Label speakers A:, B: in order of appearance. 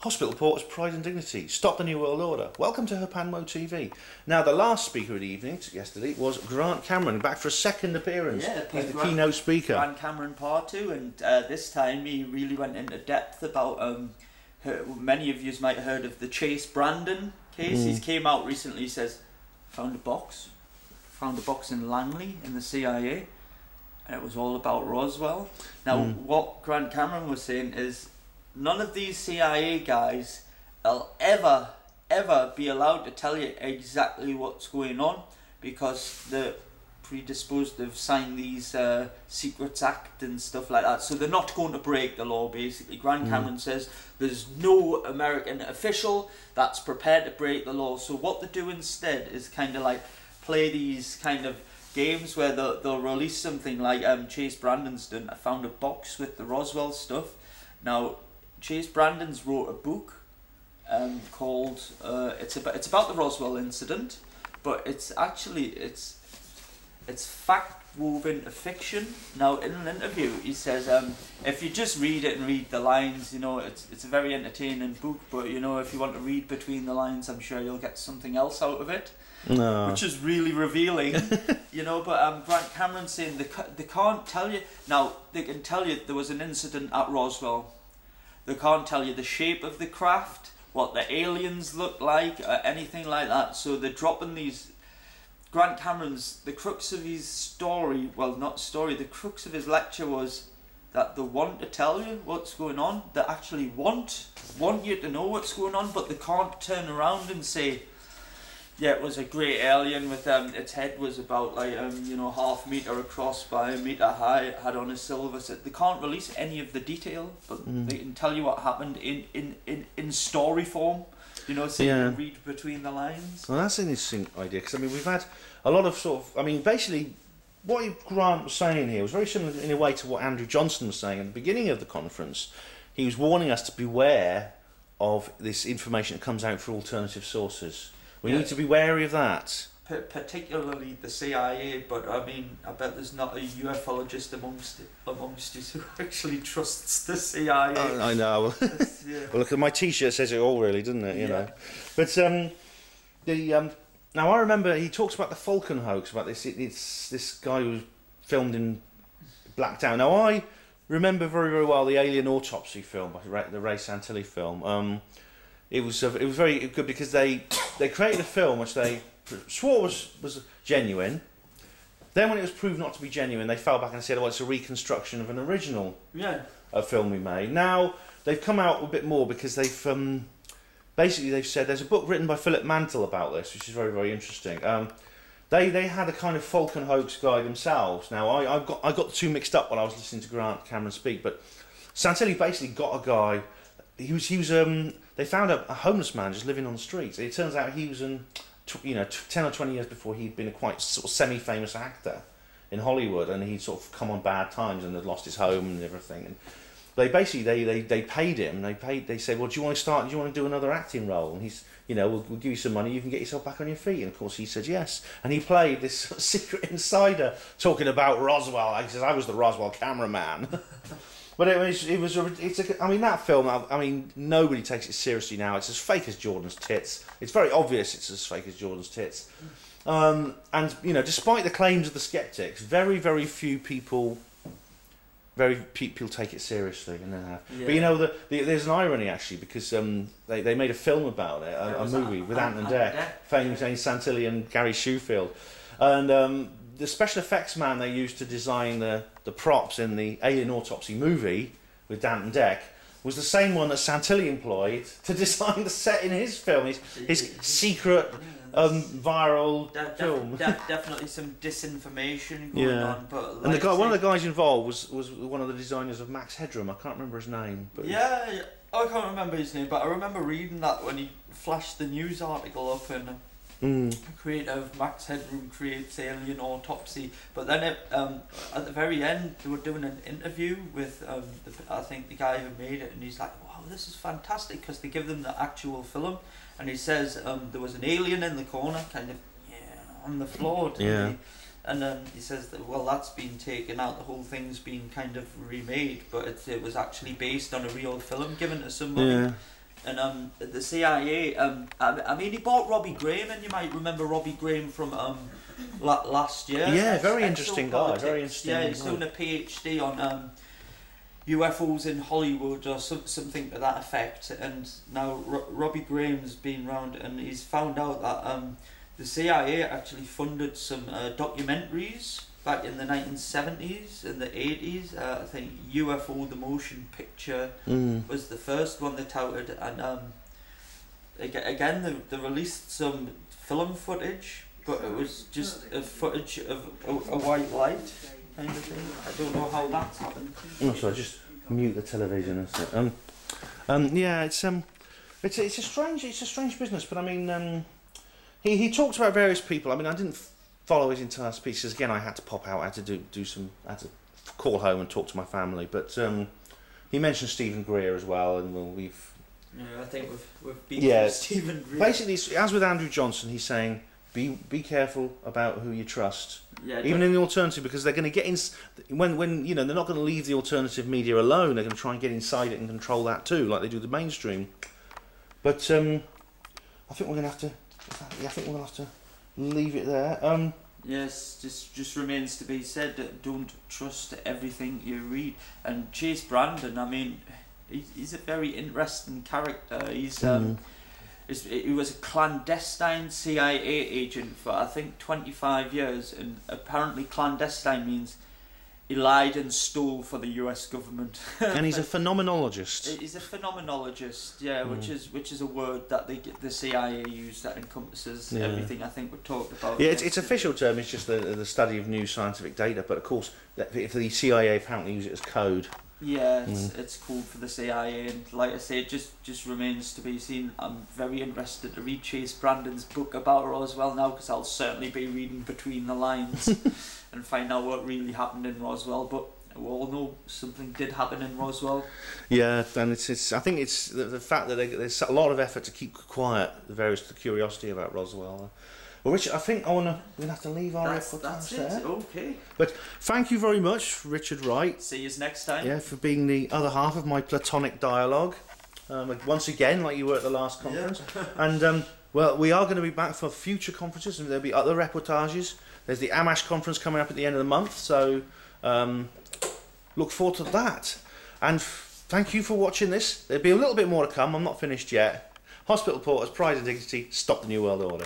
A: Hospital Porters, Pride and Dignity. Stop the New World Order. Welcome to HPANWO TV. Now, the last speaker of the evening, yesterday, was Grant Cameron, back for a second appearance.
B: Yeah,
A: he's the keynote speaker.
B: Grant Cameron Part 2, and this time he really went into depth about, many of you might have heard of the Chase Brandon case. He came out recently, he says, found a box in Langley in the CIA, and it was all about Roswell. Now, what Grant Cameron was saying is, none of these CIA guys will ever be allowed to tell you exactly what's going on, because they're predisposed to have signed these Secrets Act and stuff like that. So they're not going to break the law, basically. Grant Cameron says there's no American official that's prepared to break the law. So what they do instead is kind of like play these kind of games where they'll release something like Chase Brandon's done. I found a box with the Roswell stuff. Now, Chase Brandon's wrote a book called it's about the Roswell incident, but it's fact woven to fiction. Now, in an interview, he says if you just read it and read the lines, it's a very entertaining book. But if you want to read between the lines, I'm sure you'll get something else out of it. No. Which is really revealing, But Grant Cameron saying they can't tell you. Now, they can tell you there was an incident at Roswell. They can't tell you the shape of the craft, what the aliens look like, or anything like that. So they're dropping these. Grant Cameron's, the crux of his story, the crux of his lecture was that they want to tell you what's going on. They actually want you to know what's going on, but they can't turn around and say, yeah, it was a great alien with its head was about half meter across by a meter high, had on a silver set. They can't release any of the detail, but they can tell you what happened in story form. You can read between the lines.
A: Well, that's an interesting idea, because we've had a lot of basically what Grant was saying here was very similar in a way to what Andrew Johnson was saying at the beginning of the conference. He was warning us to beware of this information that comes out through alternative sources. We need to be wary of that.
B: Particularly the CIA, but I bet there's not a ufologist amongst you who actually trusts the CIA.
A: Oh, I know. Well, look, my T-shirt says it all, really, doesn't it? You know. But now I remember he talks about the Falcon hoax, about this guy who was filmed in blacked out. Now I remember very, very well the Alien Autopsy film, the Ray Santilli film. It was very good because they created a film which they swore was genuine. Then when it was proved not to be genuine, they fell back and said, it's a reconstruction of an original film we made. Now they've come out a bit more because they've said there's a book written by Philip Mantle about this, which is very, very interesting. They had a kind of Falcon hoax guy themselves. Now I got the two mixed up when I was listening to Grant Cameron speak, but Santilli basically got a guy. They found a homeless man just living on the streets. It turns out he was 10 or 20 years before he'd been a quite sort of semi-famous actor in Hollywood, and he'd sort of come on bad times and had lost his home and everything. And they paid him. They said, well, do you want to do another acting role? And he's, we'll give you some money, you can get yourself back on your feet. And of course he said yes. And he played this secret insider talking about Roswell. He says, I was the Roswell cameraman. But that film, nobody takes it seriously now. It's as fake as Jordan's tits. It's very obvious it's as fake as Jordan's tits. Despite the claims of the skeptics, very, very few people take it seriously. And then have. Yeah. But there's an irony actually, because they made a film about it, a movie with Ant and Dec, famous Jane Santilli and Gary Shewfield, and the special effects man they used to design the props in the Alien Autopsy movie with Dan and Dec was the same one that Santilli employed to design the set in his film, his secret viral film.
B: Definitely some disinformation going on. But
A: and one of the guys involved was one of the designers of Max Headroom. I can't remember his name. But
B: I can't remember his name, but I remember reading that when he flashed the news article up and. Creator of Max Headroom creates Alien Autopsy, but then at the very end they were doing an interview with I think the guy who made it, and he's like, wow, this is fantastic, because they give them the actual film, and he says there was an alien in the corner kind of on the floor, and he says that, well, that's been taken out, the whole thing's been kind of remade, but it was actually based on a real film given to somebody. And the CIA, I mean, he bought Robbie Graham, and you might remember Robbie Graham from last year.
A: Yeah, very interesting guy. Very interesting.
B: Yeah, he's doing a PhD on UFOs in Hollywood or something to that effect. And now Robbie Graham's been round, and he's found out that the CIA actually funded some documentaries back in the 1970s and the 80s. I think UFO the Motion Picture was the first one they touted, and again they released some film footage, but it was just a footage of a white light kind of thing. I don't know how that's happened.
A: Oh, sorry, just mute the television. Yeah, it's a strange business, but I mean, he talked about various people. I mean, I didn't follow his entire speech because again I had to pop out. I had to I had to call home and talk to my family. But he mentioned Stephen Greer as well, and we've.
B: Yeah, I think we've been through Stephen Greer.
A: Basically, as with Andrew Johnson, he's saying be careful about who you trust.
B: Yeah,
A: even in the alternative, because they're going to get in when you know they're not going to leave the alternative media alone. They're going to try and get inside it and control that too, like they do the mainstream. But I think we're going to have to. I think we're going to have to leave it there.
B: Yes, just remains to be said that don't trust everything you read. And Chase Brandon, I mean, he's a very interesting character. He was a clandestine CIA agent for I think 25 years, and apparently clandestine means he lied and stole for the US government.
A: And he's a phenomenologist.
B: He's a phenomenologist, yeah, which is a word that the CIA use that encompasses everything I think we talked about.
A: Yeah, its official term is just the study of new scientific data, but of course, if the CIA apparently use it as code.
B: Yeah, it's cool for the CIA, and like I say, it just remains to be seen. I'm very interested to read Chase Brandon's book about Roswell now, because I'll certainly be reading between the lines and find out what really happened in Roswell. But we all know something did happen in Roswell.
A: Yeah, and it's I think it's the fact that there's a lot of effort to keep quiet the curiosity about Roswell. Well, Richard, I think we're going to have to leave our
B: That's it.
A: there.
B: Okay.
A: But thank you very much, Richard Wright.
B: See you next time.
A: Yeah, for being the other half of my platonic dialogue. Once again, like you were at the last conference. Yeah. And, well, we are going to be back for future conferences, and there'll be other reportages. There's the AMASH conference coming up at the end of the month, so look forward to that. And thank you for watching this. There'll be a little bit more to come. I'm not finished yet. Hospital Porters, Pride and Dignity, Stop the New World Order.